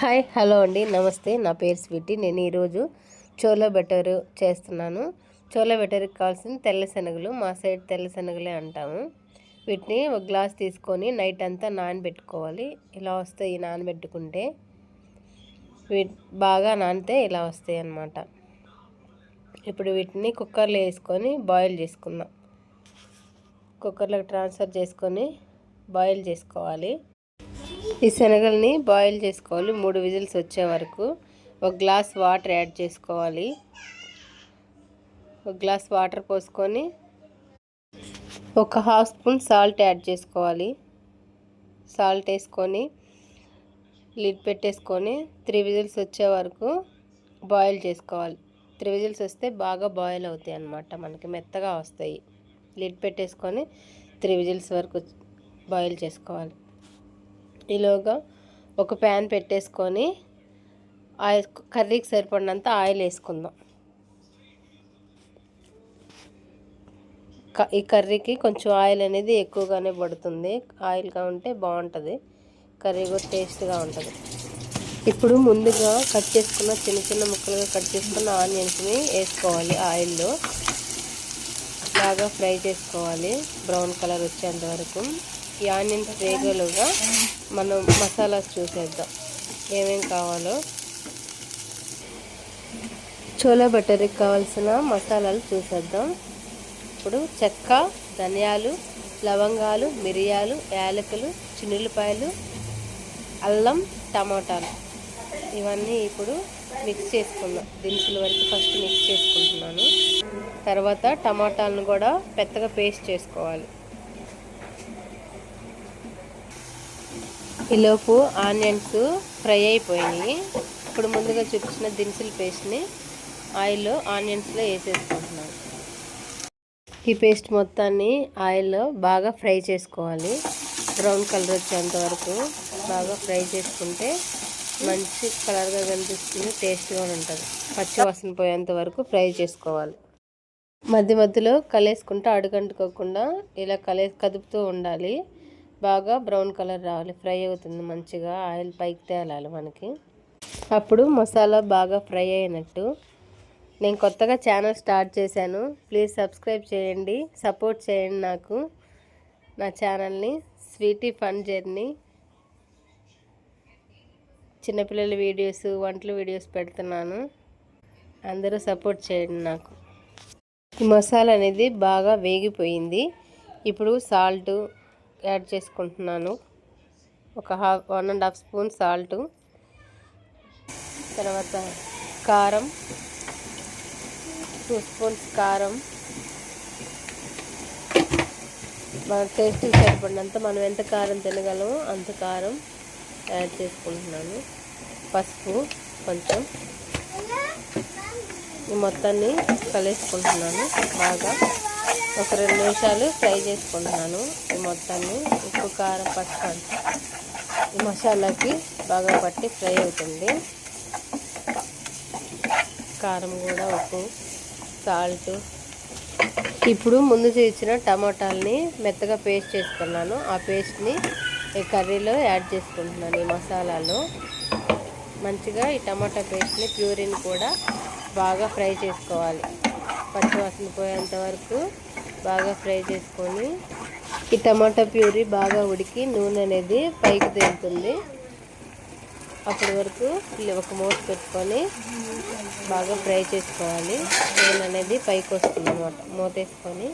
Hi hello అండి, నమస్తే. నా పేరు స్వీటీ. నేను ఈరోజు చోలో బెటరు చేస్తున్నాను. చోలో బెటర్కి కావాల్సిన తెల్ల శనగలు, మా సైడ్ తెల్ల శనగలే అంటాము. వీటిని ఒక గ్లాస్ తీసుకొని నైట్ అంతా నానబెట్టుకోవాలి. ఇలా వస్తాయి నానబెట్టుకుంటే. బాగా నానితే ఇలా వస్తాయి అన్నమాట. ఇప్పుడు వీటిని కుక్కర్లో వేసుకొని బాయిల్ చేసుకుందాం. కుక్కర్లోకి ట్రాన్స్ఫర్ చేసుకొని బాయిల్ చేసుకోవాలి. ఈ శనగల్ని బాయిల్ చేసుకోవాలి 3 విజిల్స్ వచ్చే వరకు. ఒక గ్లాస్ వాటర్ యాడ్ చేసుకోవాలి. ఒక గ్లాస్ వాటర్ పోసుకొని ఒక హాఫ్ స్పూన్ సాల్ట్ యాడ్ చేసుకోవాలి. సాల్ట్ వేసుకొని లిడ్ పెట్టేసుకొని 3 విజిల్స్ వచ్చే వరకు బాయిల్ చేసుకోవాలి. 3 విజిల్స్ వస్తే బాగా బాయిల్ అవుతాయి అన్నమాట, మనకి మెత్తగా వస్తాయి. లిడ్ పెట్టేసుకొని 3 విజిల్స్ వరకు బాయిల్ చేసుకోవాలి. ఈలోగా ఒక ప్యాన్ పెట్టేసుకొని ఆయిల్, కర్రీకి సరిపడినంత ఆయిల్ వేసుకుందాం. ఈ కర్రీకి కొంచెం ఆయిల్ అనేది ఎక్కువగానే పడుతుంది. ఆయిల్గా ఉంటే బాగుంటుంది, కర్రీ కూడా టేస్ట్గా ఉంటుంది. ఇప్పుడు ముందుగా కట్ చేసుకున్న చిన్న చిన్న ముక్కలుగా కట్ చేసుకున్న ఆనియన్స్ని వేసుకోవాలి. ఆయిల్లో బాగా ఫ్రై చేసుకోవాలి, బ్రౌన్ కలర్ వచ్చేంత వరకు. ఈ ఆనియన్స్ వేగలుగా మనం మసాలాస్ చూసేద్దాం ఏమేం కావాలో. చోలో బటర్కి కావాల్సిన మసాలాలు చూసేద్దాం. ఇప్పుడు చెక్క, ధనియాలు, లవంగాలు, మిరియాలు, యాలకులు, చిన్నులపాయలు, అల్లం, టమాటాలు ఇవన్నీ ఇప్పుడు మిక్స్ చేసుకుందాం. దినుసుల వరకు ఫస్ట్ మిక్స్ చేసుకుంటున్నాను. తర్వాత టమాటాలను కూడా పెద్దగా పేస్ట్ చేసుకోవాలి. ఈలోపు ఆనియన్స్ ఫ్రై అయిపోయినాయి. ఇప్పుడు ముందుగా చూపించిన దినుసుల పేస్ట్ని ఆయిల్లో ఆనియన్స్లో వేసేసుకుంటున్నాను. ఈ పేస్ట్ మొత్తాన్ని ఆయిల్లో బాగా ఫ్రై చేసుకోవాలి. బ్రౌన్ కలర్ వచ్చేంత వరకు బాగా ఫ్రై చేసుకుంటే మంచి కలర్గా కనిపిస్తుంది, టేస్ట్గా ఉంటుంది. పచ్చి వాసన పోయేంత వరకు ఫ్రై చేసుకోవాలి. మధ్య మధ్యలో కలిపేసుకుంటూ అడుగంటుకోకుండా ఇలా కదుపుతూ ఉండాలి. బాగా బ్రౌన్ కలర్ రావాలి, ఫ్రై అవుతుంది మంచిగా, ఆయిల్ పైకి తేలాలి మనకి. అప్పుడు మసాలా బాగా ఫ్రై అయినట్టు. నేను కొత్తగా ఛానల్ స్టార్ట్ చేశాను, ప్లీజ్ సబ్స్క్రైబ్ చేయండి, సపోర్ట్ చేయండి నాకు. నా ఛానల్ని స్వీటీ ఫన్ జర్నీ, చిన్నపిల్లల వీడియోస్, వంటల వీడియోస్ పెడుతున్నాను. అందరూ సపోర్ట్ చేయండి నాకు. ఈ మసాలా అనేది బాగా వేగిపోయింది. ఇప్పుడు సాల్ట్ యాడ్ చేసుకుంటున్నాను. ఒక 1.5 స్పూన్ సాల్టు. తర్వాత కారం 2 స్పూన్స్ కారం. మన టేస్ట్కి సరిపడినంత, మనం ఎంత కారం తినగలమో అంత కారం యాడ్ చేసుకుంటున్నాను. పసుపు కొంచెం. ఈ మొత్తాన్ని కలిపేసుకుంటున్నాను. బాగా ఒక 2 నిమిషాలు ఫ్రై చేసుకుంటున్నాను. ఈ మొత్తాన్ని ఉప్పు, కారం, పసుపు ఈ మసాలాకి బాగా పట్టి ఫ్రై అవుతుంది. కారం కూడా, ఉప్పు, సాల్ట్. ఇప్పుడు ముందు చేసిన టమాటాలని మెత్తగా పేస్ట్ చేసుకున్నాను. ఆ పేస్ట్ని ఈ కర్రీలో యాడ్ చేసుకుంటున్నాను. ఈ మసాలాలో మంచిగా ఈ టమాటా పేస్ట్ని, ప్యూరీని కూడా బాగా ఫ్రై చేసుకోవాలి. పచ్చివాసన పోయేంత వరకు బాగా ఫ్రై చేసుకొని, ఈ టమాటా ప్యూరీ బాగా ఉడికి నూనె అనేది పైకి తేలుతుంది. అప్పటి వరకు ఒక మూత పెట్టుకొని బాగా ఫ్రై చేసుకోవాలి. నూనె అనేది పైకి వస్తుంది అన్నమాట. మూత వేసుకొని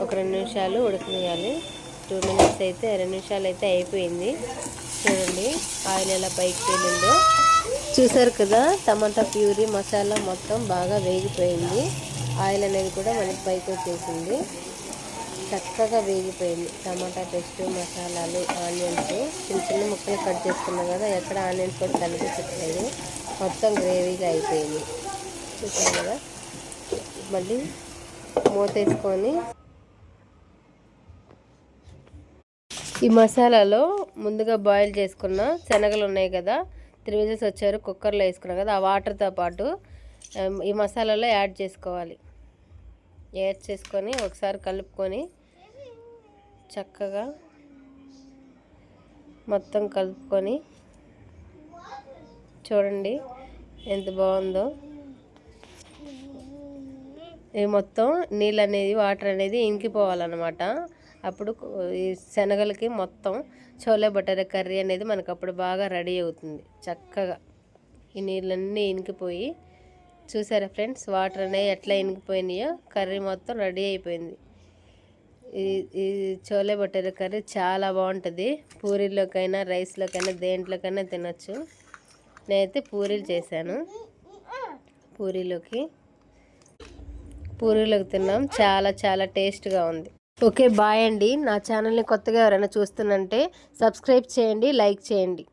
ఒక 2 నిమిషాలు ఉడకనియాలి. 2 మినిట్స్ అయితే, 2 నిమిషాలు అయితే అయిపోయింది. చూడండి ఆయిల్ ఎలా పైకి తేలిందో. చూసారు కదా, టమాటా ప్యూరీ మసాలా మొత్తం బాగా వేగిపోయింది. ఆయిల్ అనేది కూడా మనకి పైకి వచ్చేసింది. చక్కగా వేగిపోయింది టమాటా పేస్ట్, మసాలాలు, ఆనియన్స్. చిన్న చిన్న ముక్కలు కట్ చేసుకున్నాం కదా, ఎక్కడ ఆనియన్స్ కూడా కనిపించట్లేదు. మొత్తం గ్రేవీగా అయిపోయింది. చూసారు కదా. మళ్ళీ మూత వేసుకొని ఈ మసాలాలో ముందుగా బాయిల్ చేసుకున్న శనగలు ఉన్నాయి కదా, 3 విజిల్స్ వచ్చారు, కుక్కర్లో వేసుకున్నాం కదా, ఆ వాటర్తో పాటు ఈ మసాలాలో యాడ్ చేసుకోవాలి. యాడ్ చేసుకొని ఒకసారి కలుపుకొని చక్కగా మొత్తం కలుపుకొని చూడండి ఎంత బాగుందో. ఇది మొత్తం నీళ్ళు అనేది వాటర్ అనేది ఇంకిపోవాలన్నమాట. అప్పుడు ఈ శనగలకి మొత్తం చోలే బటారా కర్రీ అనేది మనకు అప్పుడు బాగా రెడీ అవుతుంది చక్కగా. ఈ నీళ్ళన్నీ ఇనికిపోయి చూసారా ఫ్రెండ్స్, వాటర్ అనేవి ఎట్లా ఇనికిపోయినాయో కర్రీ మొత్తం రెడీ అయిపోయింది. ఈ చోలే బటారా కర్రీ చాలా బాగుంటుంది. పూరీలోకైనా రైస్లోకైనా దేంట్లోకైనా తినొచ్చు. నేనైతే పూరీలు చేశాను. పూరీలోకి తిన్నాం. చాలా చాలా టేస్ట్గా ఉంది. ఓకే, బాయ్ అండి. నా ఛానల్ని కొత్తగా ఎవరైనా చూస్తున్నంటే సబ్స్క్రైబ్ చేయండి, లైక్ చేయండి.